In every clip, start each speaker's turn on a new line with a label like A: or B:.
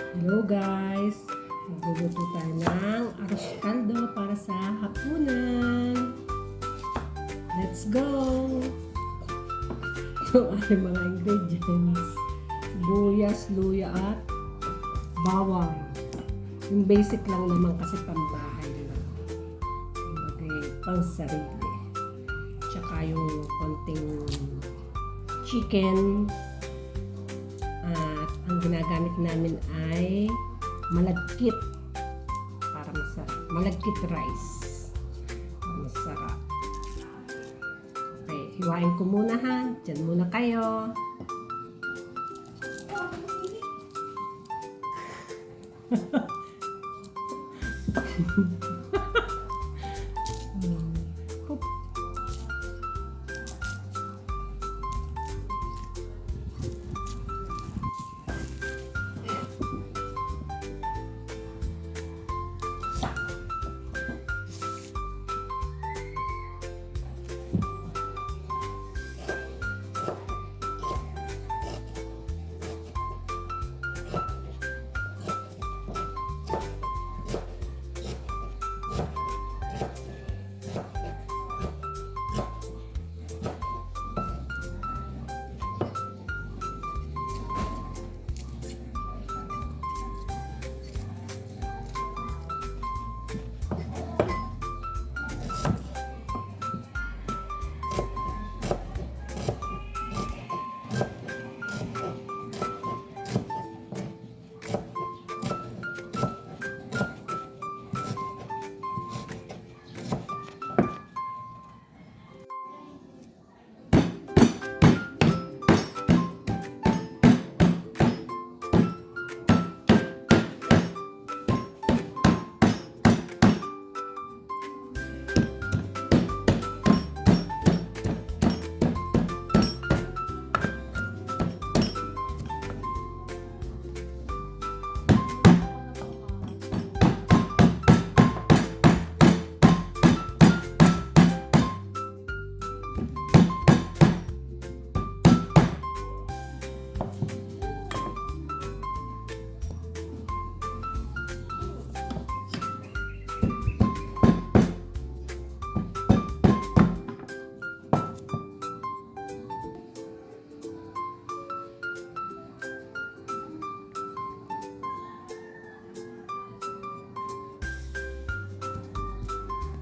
A: Hello guys! Magluluto tayo ng arroz caldo para sa hapunan. Let's go! Ito ay mga ingredients. Sibuyas, luya at bawang. Yung basic lang naman kasi pambahay lang. Pang sarili. Tsaka yung konting chicken. At ang ginagamit namin ay malagkit para masarap. Malagkit rice. Masarap. Okay, hiwain ko muna ha. Diyan muna kayo.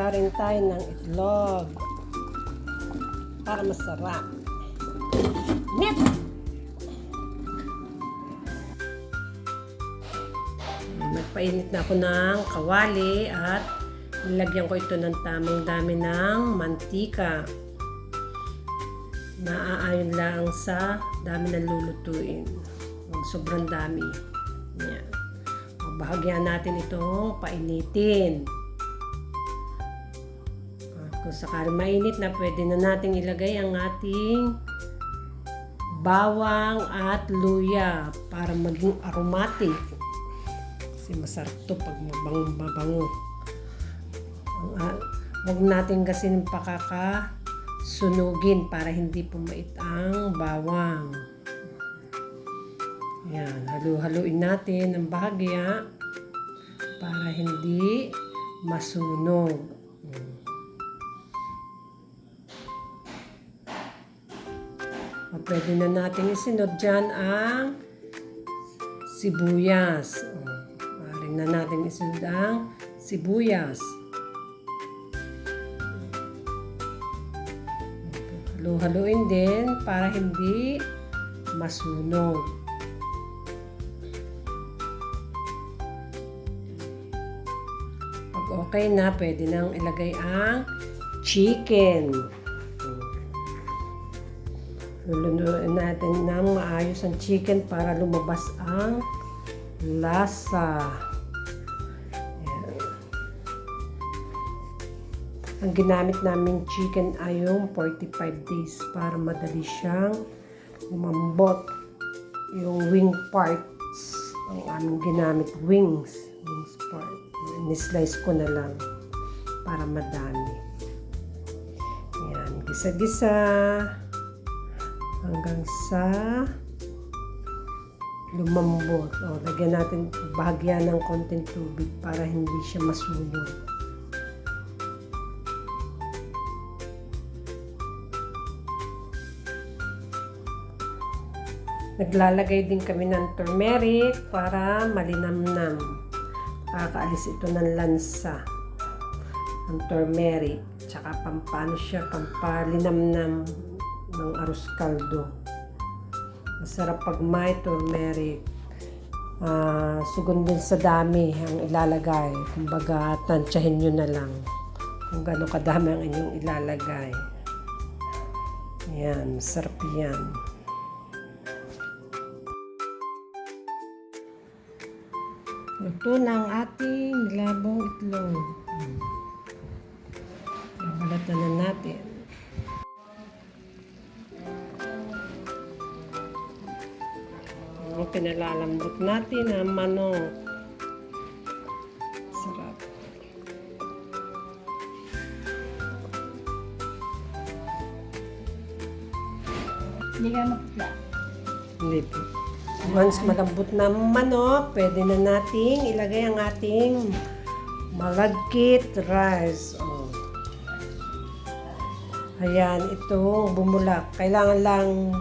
A: Rin tayo ng itlog para masarap. Net! Nagpainit na ako ng kawali at nilagyan ko ito ng tamang dami ng mantika. Naaayon lang sa dami ng lulutuin. Sobrang dami. Yan. Bahagyan natin itong painitin. Kung sakali mainit na, pwede na nating ilagay ang ating bawang at luya para maging aromatic. Kasi masarap to pag mabango. Huwag natin kasi pakakasunugin para hindi pumait ang bawang. Yan, halu-haluin natin ng bahagya para hindi masunog. Pwede na natin isinod dyan ang sibuyas. Maaaring na natin isinod ang sibuyas. Halu-haluin din para hindi masunog. Pag okay na, pwede nang ilagay ang chicken. Lulunuin natin ng maayos ang chicken para lumabas ang lasa. Ayan. Ang ginamit naming chicken ay yung 45 days para madali siyang lumambot. Yung wing parts ang aming ginamit. Wings part. Nislice ko na lang para madami. Ayan. Gisa-gisa hanggang sa lumambot. O, lagyan natin bahagya ng konting tubig para hindi siya masunog. Naglalagay din kami ng turmeric para malinamnam. Nakakaalis ito ng lansa. Ang turmeric. Tsaka pampano siya, pampalinamnam ng arroz caldo. Masarap pag may turmeric. Sugon din sa dami ang ilalagay. Kumbaga, tansyahin nyo na lang kung gaano kadami ang inyong ilalagay. Ayan, masarap yan. Luto na ang ating nilabong itlog. Babalatan na natin. Pinalalambot natin ang manok. Sarap.
B: Hindi ka magpla.
A: Hindi po. Once malambot na ang manok, pwede na nating ilagay ang ating malagkit rice. Oh. Ayan, itong bumulak. Kailangan lang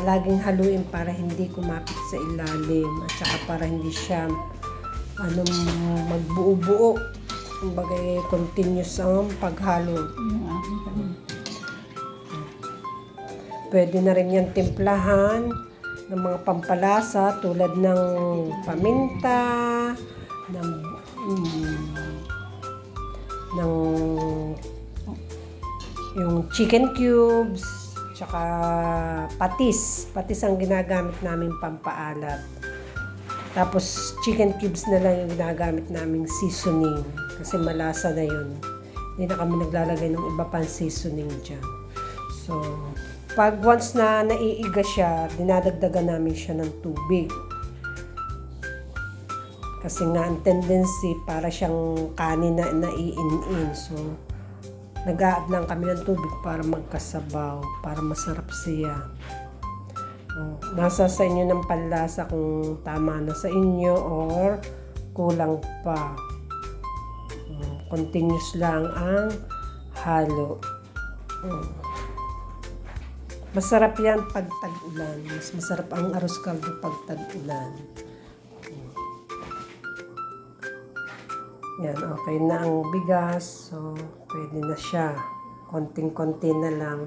A: laging haluin para hindi kumapit sa ilalim at saka para hindi siya magbuo-buo. Kumbaga, continuous ang paghalo. Pwede na rin yan timplahan ng mga pampalasa tulad ng paminta, ng yung chicken cubes, tsaka patis. Patis ang ginagamit namin pampaalat. Tapos chicken cubes na lang yung ginagamit naming seasoning kasi malasa na yun. Hindi na kami naglalagay ng iba pang seasoning dyan. So, pag once na naiiga siya, dinadagdagan namin siya ng tubig. Kasi nga ang tendency para siyang kanin na naiin-in. So, nag-a-add lang kami ng tubig para magkasabaw, para masarap siya. Nasa sa inyo ng panlasa kung tama na sa inyo or kulang pa. Continuous lang ang halo. Masarap yan pag tag-ulan. Mas masarap ang arroz caldo pag tag-ulan. Yan, okay na ang bigas. So, pwede na siya. Konting-konti na lang.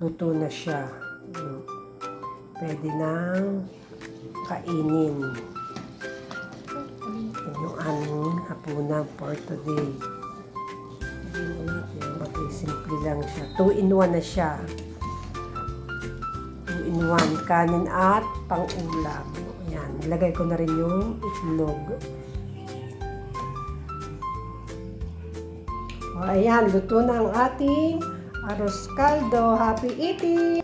A: Luto na siya. Pwede nang kainin. Yan yung aming hapunan for today. Okay, simple lang siya. 2-in-1 na siya. 2-in-1, kanin at pang-ulam. Ayan, nilagay ko na rin yung itlog. O, ayan, luto na ang ating arroz caldo. Happy eating!